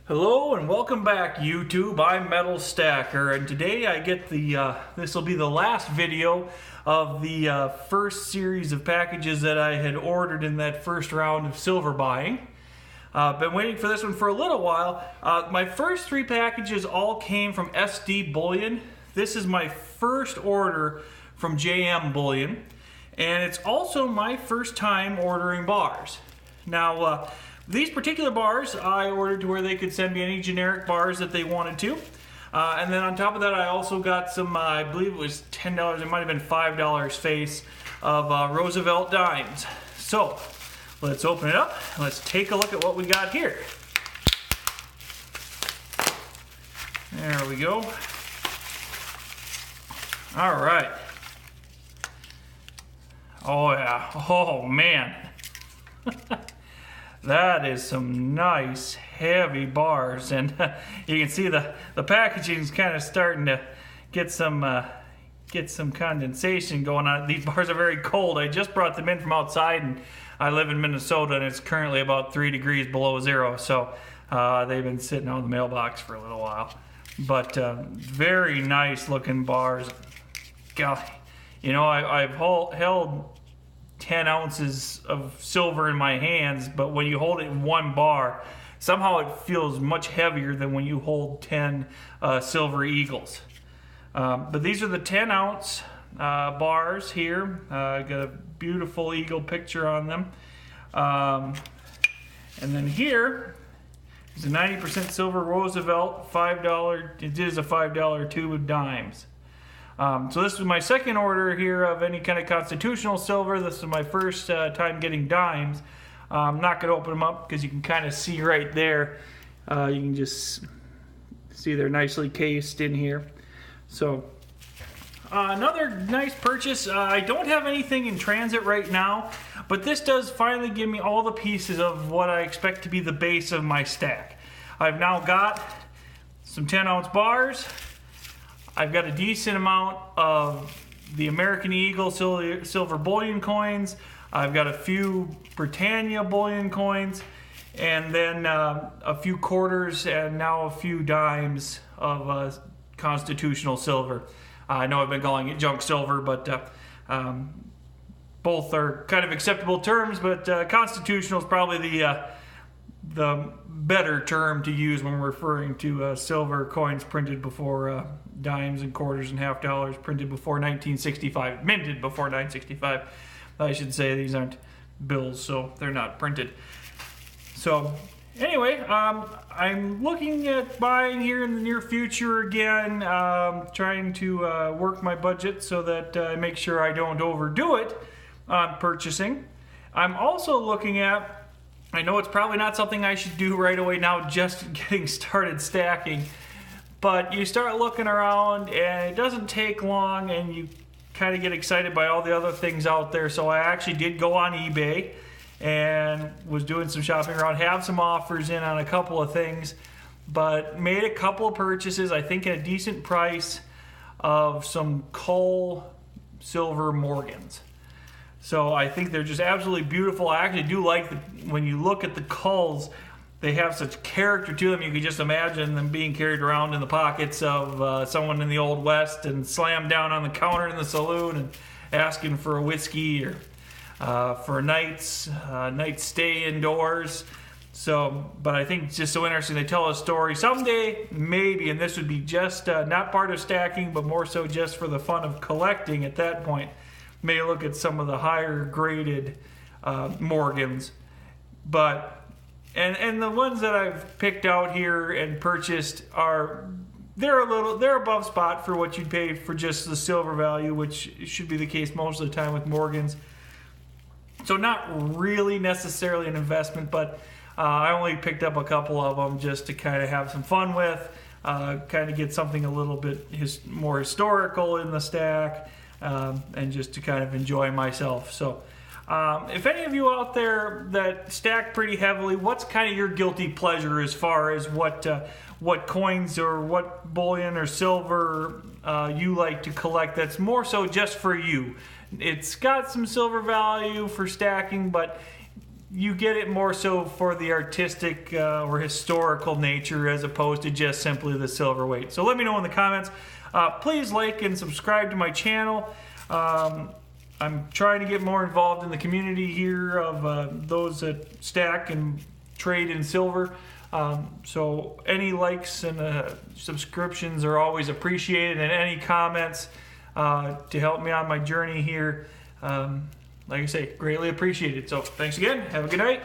Hello and welcome back, YouTube. I'm Metal Stacker, and today I get this will be the last video of the first series of packages that I had ordered in that first round of silver buying. Been waiting for this one for a little while. My first three packages all came from SD Bullion. This is my first order from JM Bullion, and it's also my first time ordering bars. Now, these particular bars I ordered to where they could send me any generic bars that they wanted to. And then on top of that, I also got some, I believe it was $10, it might have been $5 face of Roosevelt dimes. So, let's open it up and let's take a look at what we got here. There we go. All right. Oh yeah, oh man. That is some nice heavy bars, and you can see the packaging is kind of starting to get some condensation going on. These bars are very cold. I just brought them in from outside, and I live in Minnesota, and it's currently about 3 degrees below zero, so they've been sitting on the mailbox for a little while. But very nice looking bars. Golly, you know, I've held 10 ounces of silver in my hands, but when you hold it in one bar, somehow it feels much heavier than when you hold 10 silver eagles. But these are the 10-ounce bars here. Got a beautiful eagle picture on them. And then here is a 90% silver Roosevelt $5. It is a $5 tube of dimes. So this is my second order here of any kind of constitutional silver. This is my first time getting dimes. I'm not going to open them up because you can kind of see right there. You can just see they're nicely cased in here. So another nice purchase. I don't have anything in transit right now, but this does finally give me all the pieces of what I expect to be the base of my stack. I've now got some 10-ounce bars. I've got a decent amount of the American Eagle silver bullion coins. I've got a few Britannia bullion coins, and then a few quarters, and now a few dimes of constitutional silver. I know I've been calling it junk silver, but both are kind of acceptable terms, but constitutional is probably the better term to use when referring to silver coins printed before dimes and quarters and half dollars, printed before 1965, minted before 1965. I should say these aren't bills, so they're not printed. So anyway, I'm looking at buying here in the near future again, trying to work my budget so that I make sure I don't overdo it on purchasing. I'm also looking at, I know it's probably not something I should do right away now, just getting started stacking, but you start looking around and it doesn't take long and you kind of get excited by all the other things out there. So I actually did go on eBay and was doing some shopping around, have some offers in on a couple of things, but made a couple of purchases, I think at a decent price, of some Cull silver Morgans. So I think they're just absolutely beautiful. I actually do like when you look at the Culls, they have such character to them. You can just imagine them being carried around in the pockets of someone in the Old West and slammed down on the counter in the saloon and asking for a whiskey or for a night's stay indoors. So, but I think it's just so interesting. They tell a story. Someday, maybe, and this would be just not part of stacking, but more so just for the fun of collecting at that point, may look at some of the higher graded Morgans. But and the ones that I've picked out here and purchased they're above spot for what you'd pay for just the silver value, which should be the case most of the time with Morgans. So not really necessarily an investment, but I only picked up a couple of them just to kind of have some fun with, kind of get something a little bit more historical in the stack, and just to kind of enjoy myself. So if any of you out there that stack pretty heavily, what's kind of your guilty pleasure as far as what coins or what bullion or silver you like to collect that's more so just for you? It's got some silver value for stacking, but you get it more so for the artistic or historical nature as opposed to just simply the silver weight. So let me know in the comments. Please like and subscribe to my channel. I'm trying to get more involved in the community here of those that stack and trade in silver. So any likes and subscriptions are always appreciated, and any comments to help me on my journey here, like I say, greatly appreciated. So thanks again. Have a good night.